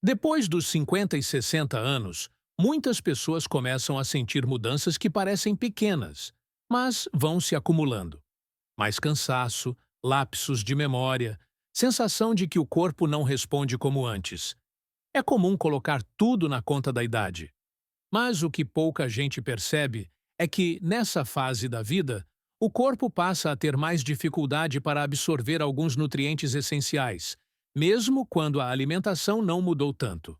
Depois dos 50 e 60 anos, muitas pessoas começam a sentir mudanças que parecem pequenas, mas vão se acumulando. Mais cansaço, lapsos de memória, sensação de que o corpo não responde como antes. É comum colocar tudo na conta da idade. Mas o que pouca gente percebe é que, nessa fase da vida, o corpo passa a ter mais dificuldade para absorver alguns nutrientes essenciais, mesmo quando a alimentação não mudou tanto.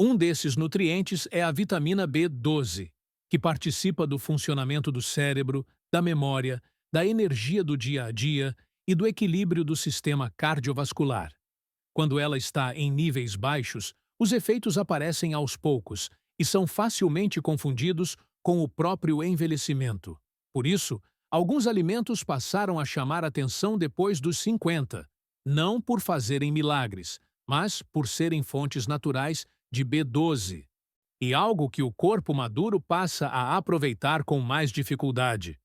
Um desses nutrientes é a vitamina B12, que participa do funcionamento do cérebro, da memória, da energia do dia a dia e do equilíbrio do sistema cardiovascular. Quando ela está em níveis baixos, os efeitos aparecem aos poucos e são facilmente confundidos com o próprio envelhecimento. Por isso, alguns alimentos passaram a chamar atenção depois dos 50, não por fazerem milagres, mas por serem fontes naturais de B12, e algo que o corpo maduro passa a aproveitar com mais dificuldade.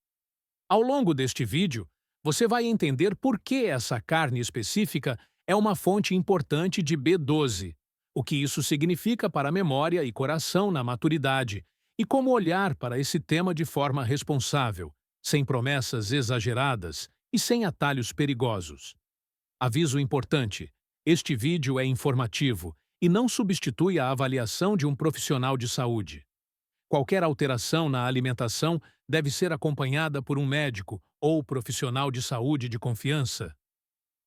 Ao longo deste vídeo, você vai entender por que essa carne específica é uma fonte importante de B12, o que isso significa para a memória e coração na maturidade, e como olhar para esse tema de forma responsável, sem promessas exageradas e sem atalhos perigosos. Aviso importante: este vídeo é informativo e não substitui a avaliação de um profissional de saúde. Qualquer alteração na alimentação deve ser acompanhada por um médico ou profissional de saúde de confiança.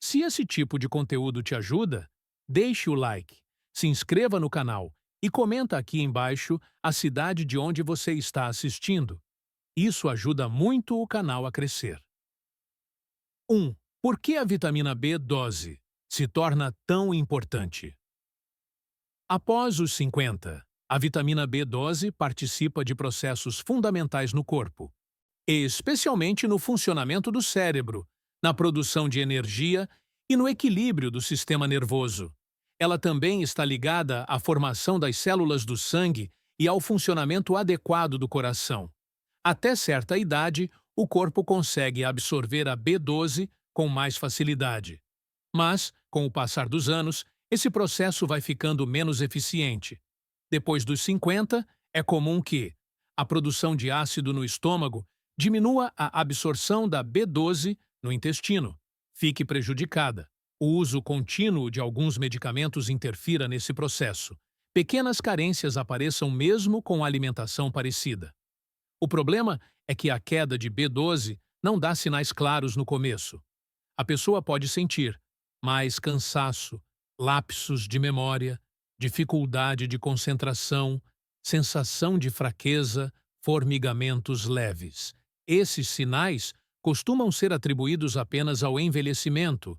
Se esse tipo de conteúdo te ajuda, deixe o like, se inscreva no canal e comenta aqui embaixo a cidade de onde você está assistindo. Isso ajuda muito o canal a crescer. 1. Por que a vitamina B12 se torna tão importante? Após os 50, a vitamina B12 participa de processos fundamentais no corpo, especialmente no funcionamento do cérebro, na produção de energia e no equilíbrio do sistema nervoso. Ela também está ligada à formação das células do sangue e ao funcionamento adequado do coração. Até certa idade, o corpo consegue absorver a B12 com mais facilidade. Mas, com o passar dos anos, esse processo vai ficando menos eficiente. Depois dos 50, é comum que a produção de ácido no estômago diminua a absorção da B12 no intestino, fique prejudicada. O uso contínuo de alguns medicamentos interfira nesse processo. Pequenas carências apareçam mesmo com alimentação parecida. O problema é que a queda de B12 não dá sinais claros no começo. A pessoa pode sentir mais cansaço, lapsos de memória, dificuldade de concentração, sensação de fraqueza, formigamentos leves. Esses sinais costumam ser atribuídos apenas ao envelhecimento,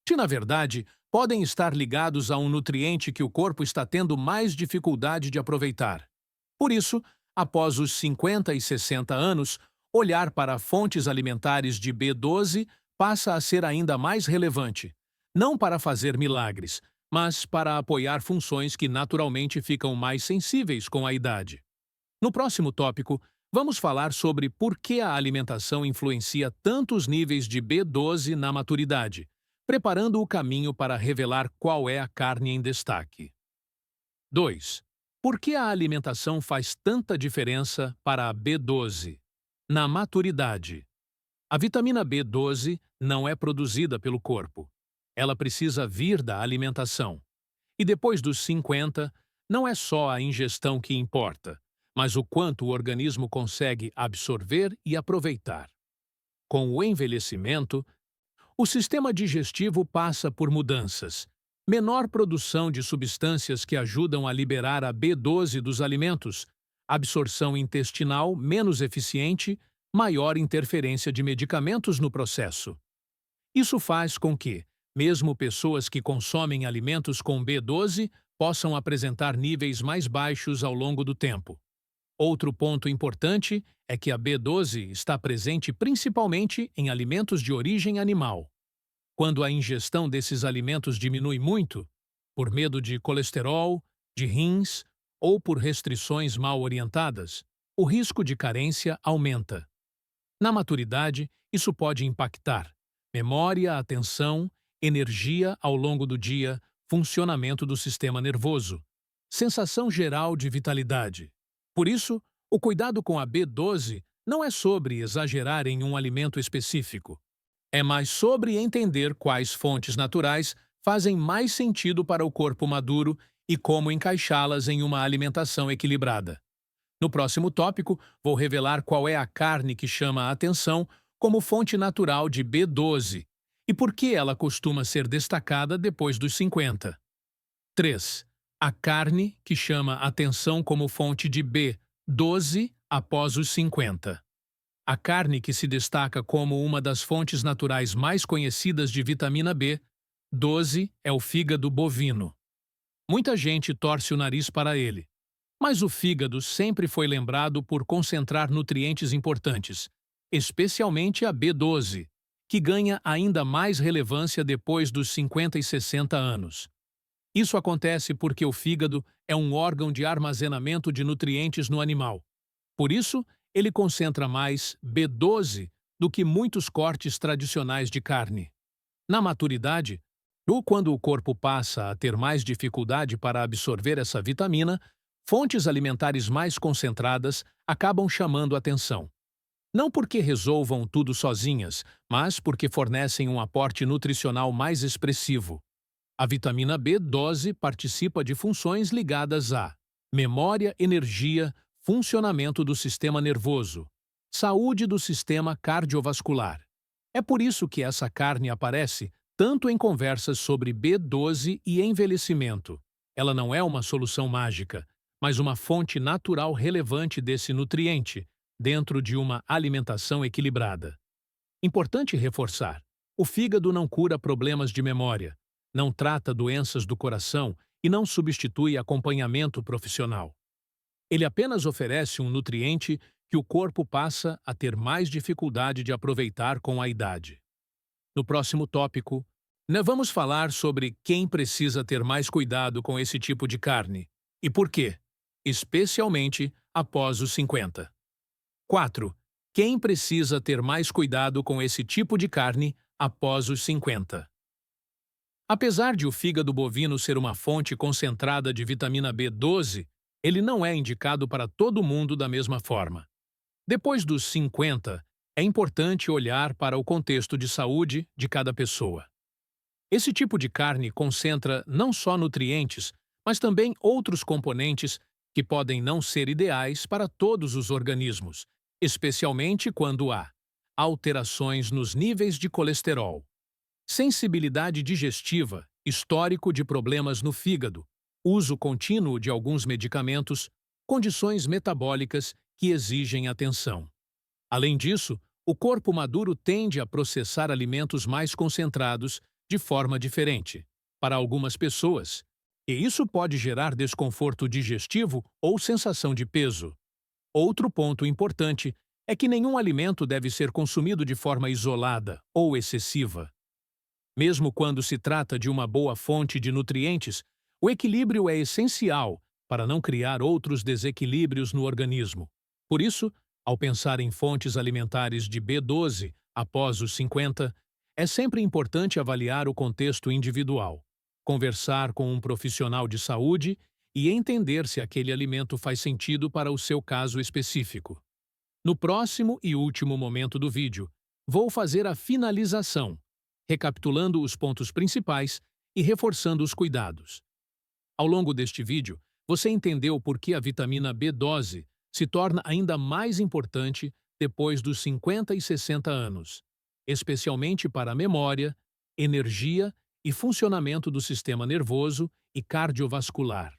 que na verdade podem estar ligados a um nutriente que o corpo está tendo mais dificuldade de aproveitar. Por isso, após os 50 e 60 anos, olhar para fontes alimentares de B12 passa a ser ainda mais relevante, não para fazer milagres, mas para apoiar funções que naturalmente ficam mais sensíveis com a idade. No próximo tópico, vamos falar sobre por que a alimentação influencia tanto os níveis de B12 na maturidade, preparando o caminho para revelar qual é a carne em destaque. 2. Por que a alimentação faz tanta diferença para a B12? Na maturidade, a vitamina B12 não é produzida pelo corpo. Ela precisa vir da alimentação. E depois dos 50, não é só a ingestão que importa, mas o quanto o organismo consegue absorver e aproveitar. Com o envelhecimento, o sistema digestivo passa por mudanças. Menor produção de substâncias que ajudam a liberar a B12 dos alimentos, absorção intestinal menos eficiente, maior interferência de medicamentos no processo. Isso faz com que, mesmo pessoas que consomem alimentos com B12 possam apresentar níveis mais baixos ao longo do tempo. Outro ponto importante é que a B12 está presente principalmente em alimentos de origem animal. Quando a ingestão desses alimentos diminui muito, por medo de colesterol, de rins ou por restrições mal orientadas, o risco de carência aumenta. Na maturidade, isso pode impactar memória, atenção, energia ao longo do dia, funcionamento do sistema nervoso, sensação geral de vitalidade. Por isso, o cuidado com a B12 não é sobre exagerar em um alimento específico. É mais sobre entender quais fontes naturais fazem mais sentido para o corpo maduro e como encaixá-las em uma alimentação equilibrada. No próximo tópico, vou revelar qual é a carne que chama a atenção como fonte natural de B12 e por que ela costuma ser destacada depois dos 50. 3. A carne que chama a atenção como fonte de B12 após os 50. A carne que se destaca como uma das fontes naturais mais conhecidas de vitamina B12 é o fígado bovino. Muita gente torce o nariz para ele, mas o fígado sempre foi lembrado por concentrar nutrientes importantes, especialmente a B12, que ganha ainda mais relevância depois dos 50 e 60 anos. Isso acontece porque o fígado é um órgão de armazenamento de nutrientes no animal. Por isso, ele concentra mais B12 do que muitos cortes tradicionais de carne. Na maturidade, ou quando o corpo passa a ter mais dificuldade para absorver essa vitamina, fontes alimentares mais concentradas acabam chamando atenção. Não porque resolvam tudo sozinhas, mas porque fornecem um aporte nutricional mais expressivo. A vitamina B12 participa de funções ligadas a memória, energia, funcionamento do sistema nervoso, saúde do sistema cardiovascular. É por isso que essa carne aparece tanto em conversas sobre B12 e envelhecimento. Ela não é uma solução mágica, mas uma fonte natural relevante desse nutriente, dentro de uma alimentação equilibrada. Importante reforçar: o fígado não cura problemas de memória, não trata doenças do coração e não substitui acompanhamento profissional. Ele apenas oferece um nutriente que o corpo passa a ter mais dificuldade de aproveitar com a idade. No próximo tópico, vamos falar sobre quem precisa ter mais cuidado com esse tipo de carne e por quê, especialmente após os 50. 4. Quem precisa ter mais cuidado com esse tipo de carne após os 50. Apesar de o fígado bovino ser uma fonte concentrada de vitamina B12, ele não é indicado para todo mundo da mesma forma. Depois dos 50, é importante olhar para o contexto de saúde de cada pessoa. Esse tipo de carne concentra não só nutrientes, mas também outros componentes que podem não ser ideais para todos os organismos, especialmente quando há alterações nos níveis de colesterol, sensibilidade digestiva, histórico de problemas no fígado, uso contínuo de alguns medicamentos, condições metabólicas que exigem atenção. Além disso, o corpo maduro tende a processar alimentos mais concentrados de forma diferente, para algumas pessoas, e isso pode gerar desconforto digestivo ou sensação de peso. Outro ponto importante é que nenhum alimento deve ser consumido de forma isolada ou excessiva. Mesmo quando se trata de uma boa fonte de nutrientes, o equilíbrio é essencial para não criar outros desequilíbrios no organismo. Por isso, ao pensar em fontes alimentares de B12 após os 50, é sempre importante avaliar o contexto individual, conversar com um profissional de saúde e entender se aquele alimento faz sentido para o seu caso específico. No próximo e último momento do vídeo, vou fazer a finalização, recapitulando os pontos principais e reforçando os cuidados. Ao longo deste vídeo, você entendeu por que a vitamina B12 se torna ainda mais importante depois dos 50 e 60 anos, especialmente para a memória, energia e funcionamento do sistema nervoso e cardiovascular.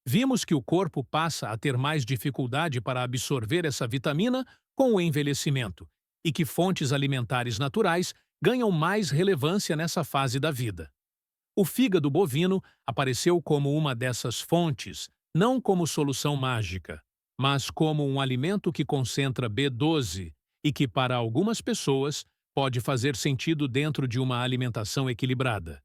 Vimos que o corpo passa a ter mais dificuldade para absorver essa vitamina com o envelhecimento e que fontes alimentares naturais ganham mais relevância nessa fase da vida. O fígado bovino apareceu como uma dessas fontes, não como solução mágica, mas como um alimento que concentra B12 e que, para algumas pessoas, pode fazer sentido dentro de uma alimentação equilibrada.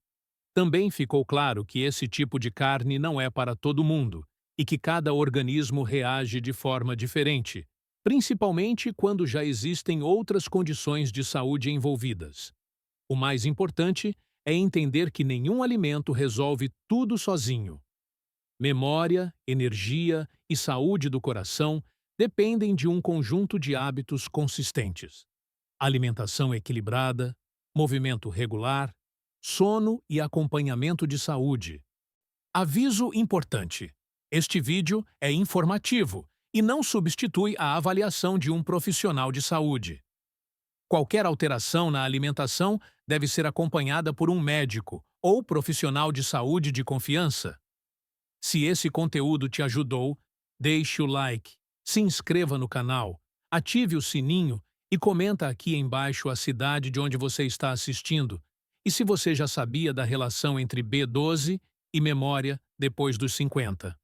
Também ficou claro que esse tipo de carne não é para todo mundo e que cada organismo reage de forma diferente, principalmente quando já existem outras condições de saúde envolvidas. O mais importante é entender que nenhum alimento resolve tudo sozinho. Memória, energia e saúde do coração dependem de um conjunto de hábitos consistentes. Alimentação equilibrada, movimento regular, sono e acompanhamento de saúde. Aviso importante: este vídeo é informativo e não substitui a avaliação de um profissional de saúde. Qualquer alteração na alimentação deve ser acompanhada por um médico ou profissional de saúde de confiança. Se esse conteúdo te ajudou, deixe o like, se inscreva no canal, ative o sininho e comenta aqui embaixo a cidade de onde você está assistindo e se você já sabia da relação entre B12 e memória depois dos 50.